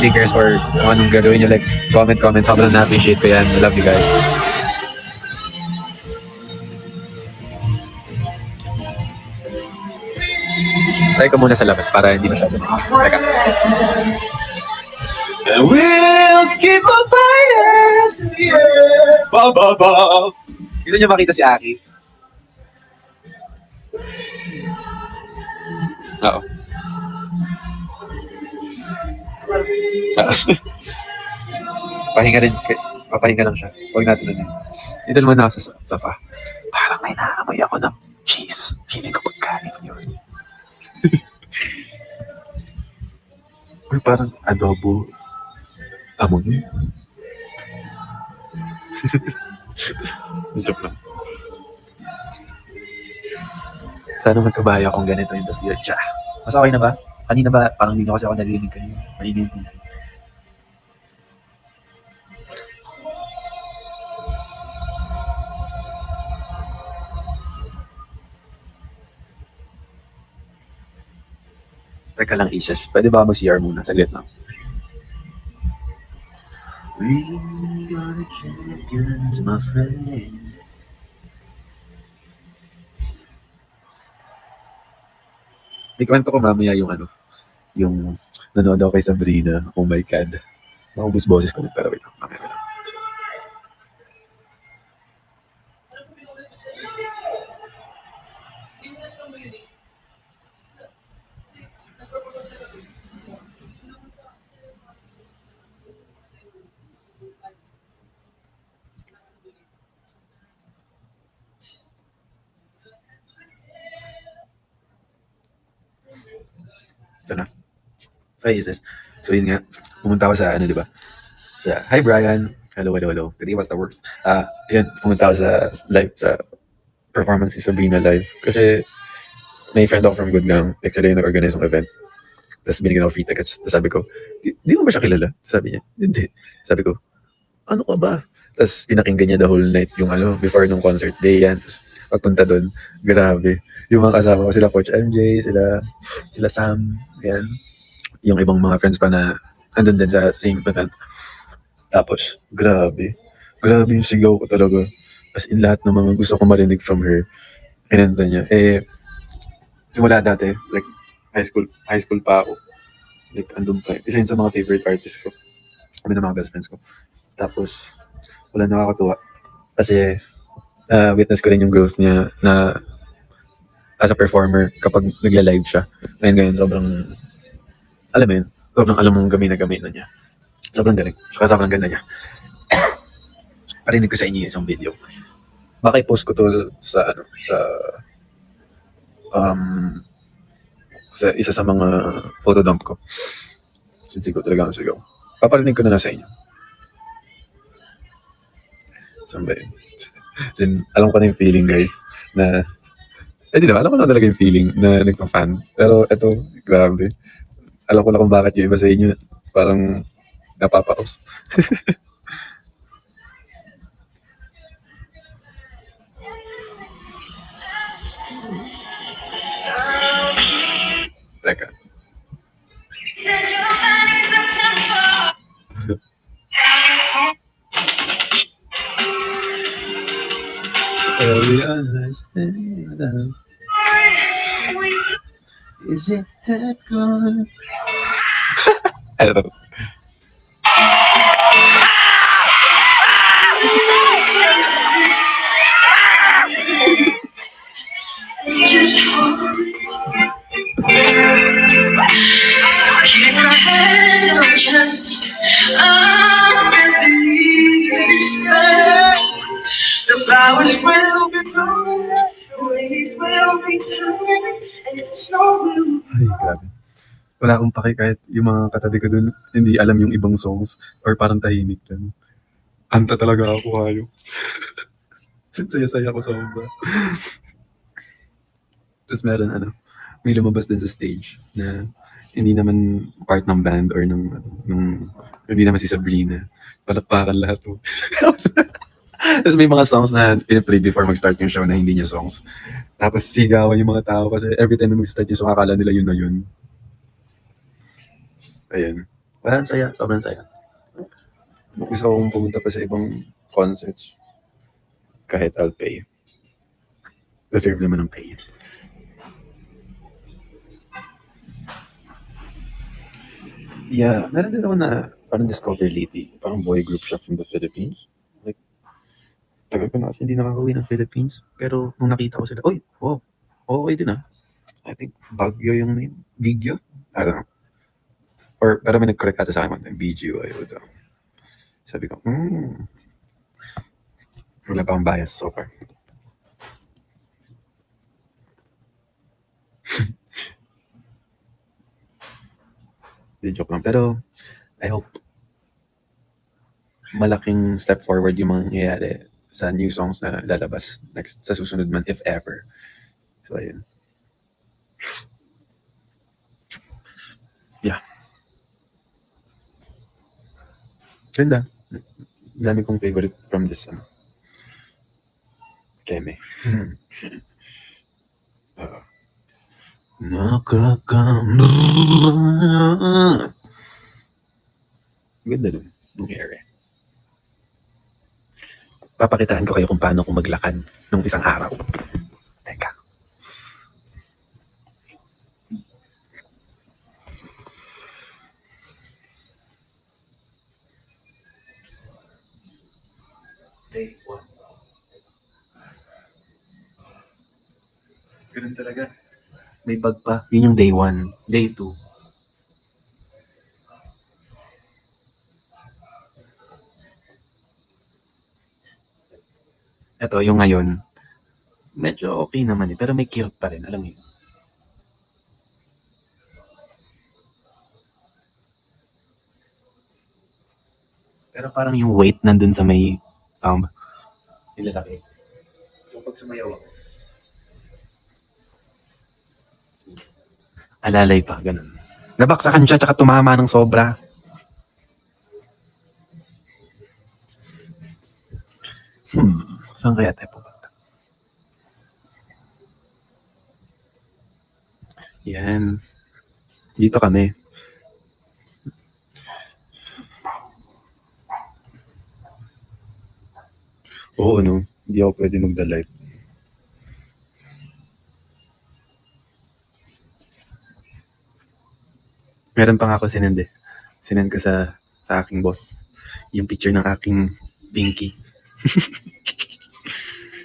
stickers or kung anong gagawin nyo, like comment. Sobrang na-appreciate ko yan. I love you guys. Try ko muna sa labas para hindi masyado. Teka. And we'll keep on fighting. Yeah. Ba. Gusto nyo makita si Aki? Oo. Papahinga lang siya. Huwag natin na. Dito naman ako sa sofa. Parang may naamoy ako ng cheese. Feeling ko pagkain yun. Or parang adobo. Amoy. Joke lang. Sana magkabayo akong ganito in the future. Mas okay na ba? Kanina ba? Parang hindi na kasi ako narinig kanina. Mainit. Teka lang, Isis. Pwede ba mag-CR muna? Saglit lang. We are the champions, my friend. May kwento ko mamaya yung yung nanood ako kay Sabrina. Oh my God. Maubos boses ko. Pero wait lang. Mamaya lang. Sana. Faces. So yun nga, pumunta ako sa di ba? Hi Brian. Hello. Today was the works. Yun, pumunta ako sa live, sa performance ni Sabrina live. Kasi may friend ako from Good Gang. Actually, nag-organize ng event. Tapos binigyan ako free tickets. Tapos sabi ko, di mo ba siya kilala? Sabi niya, hindi. Sabi ko, ano ka ba? Tapos pinakinggan niya the whole night yung before nung concert day yan. Tapos pagpunta doon, grabe. Yung mga kasama ko, sila Coach MJ, sila Sam, yan. Yung ibang mga friends pa na andun din sa same event. Tapos, grabe. Grabe yung sigaw ko talaga. As in lahat ng mga gusto ko marinig from her. Kinanta niya. Simula dati, like, high school pa ako. Like, andun pa. Isa yun sa mga favorite artists ko. Kami ng mga best friends ko. Tapos, wala nakakatuwa. Kasi, witness ko rin yung growth niya na as a performer kapag nagla-live siya. Ngayon, sobrang, alam mo yun, sobrang alam mong gamay na niya. Sobrang galing. Saka sobrang ganda niya. Parinig ko sa inyo isang video. Baka i-post ko to sa isa sa mga photodump ko. Since ko talaga ang sigaw. Paparinig ko na sa inyo. Saan ba yun? Alam ko na yung feeling, guys, na di ba? Alam ko na talaga yung feeling na nagpa-fan. Pero eto, grabe. Alam ko na kung bakit yung iba sa inyo parang napapaos. Teka. Is it that good? I don't know. Just hold it. Keep my head on just. I believe it's love. The flowers will be blown, the waves will return, and the snow will. Ay, grabe. Wala akong pake kahit yung mga katabi ko dun, hindi alam yung ibang songs or parang tahimik lang. Anta talaga ako, hayo. Saya-saya ko sa sobra. Tapos meron may lumabas din sa stage na hindi naman part ng band or hindi naman si Sabrina. Palakpakan lahat to. Tapos may mga songs na piniplay before mag-start yung show na hindi niya songs. Tapos sigawan yung mga tao kasi every time na mag-start yung song, akala nila yun na yun. Ayan. Ang saya, sobrang saya. Gusto kong pumunta pa sa ibang concerts kahit I'll pay. Deserve naman ng pay. Yeah, meron din ako na parang discover lately. Parang boy group siya from the Philippines. Like, tagal ko na kasi hindi nakakauwi ng Philippines. Pero nung nakita ko sila, oy, wow, okay din ah. I think Baguio yung name. Bigyo? I don't know. Or, pero may nag-correct ata sa akin one time. BGO, ayun. Sabi ko, wala pa akong bias so far. Di joke lang. Pero, I hope malaking step forward yung mangyayari sa new songs na lalabas next sa susunod man, if ever. So, ayun. Yeah. Ganda. Dami kong favorite from this Keme. Ganda dun. Nangyari. Papakitaan ko kayo kung paano ko maglakad nung isang araw. Teka. Day 1. Ganun talaga. May bag pa. Yun yung day 1. Day 2. Ito, yung ngayon, medyo okay naman eh. Pero may kilt pa rin. Alam mo yun. Pero parang yung weight nandun sa may thumb. Nilalaki. So pag sumayaw ako, alalay pa, ganun. Nabaksakan siya tsaka tumama ng sobra. Saan kaya tayo pupunta? Yan. Dito kami. Oo, no? Hindi ako pwede magda-light. Meron pa nga ako sinend eh. Sinend ko sa aking boss. Yung picture ng aking pinky.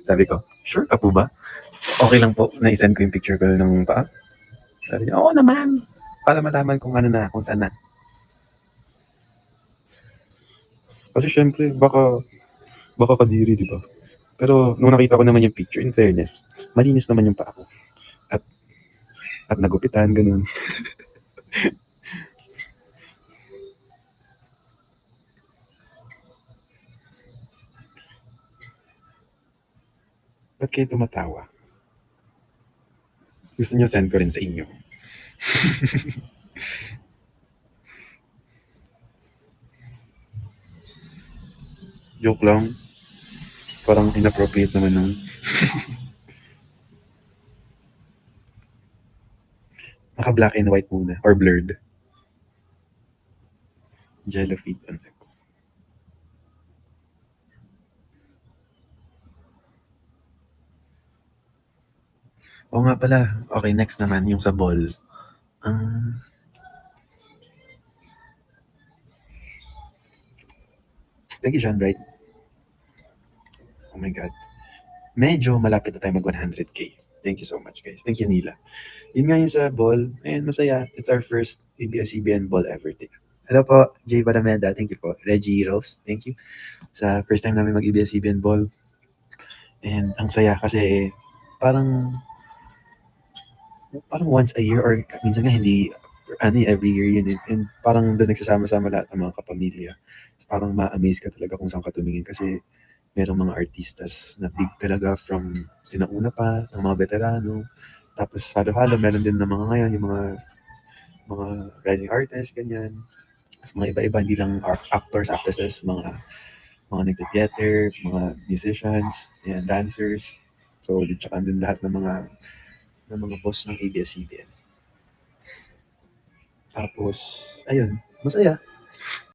Sabi ko, sure ka po ba? Okay lang po na isend ko yung picture ko ng paa? Sabi niya, oo naman. Para malaman kung ano na, kung saan na. Kasi syempre, baka kadiri, di ba? Pero nung nakita ko naman yung picture, in fairness, malinis naman yung paa ko. At nagupitan, ganun. Ba't kayo tumatawa? Gusto niyo send ko rin sa inyo. Joke lang. Parang inappropriate naman nun. Naka black and white muna. Or blurred. Jello feed on X. Oo nga pala. Okay, next naman yung sa ball. Thank you, Sean Bright. Oh my God. Medyo malapit na tayo mag 100k. Thank you so much, guys. Thank you, Nila. Yun nga yung sa ball. Ayun, masaya. It's our first ABS-CBN ball ever. Hello po, Jay Barameda. Thank you po. Reggie Rose. Thank you. Sa first time namin mag-ABS-CBN ball. And ang saya kasi parang once a year or minsan nga hindi every year yun. And parang doon nagsasama-sama lahat ng mga kapamilya. So, parang ma-amaze ka talaga kung saan ka tumingin kasi merong mga artistas na big talaga from sinauna pa, ng mga veterano. Tapos halo-halo, meron din ng mga ngayon, yung mga rising artists, ganyan. Tapos mga iba-iba, hindi lang actors, actresses, mga nagte-theater, mga musicians, yan, dancers. So, tsaka din lahat ng mga boss ng ABS-CBN. Tapos, ayun, masaya.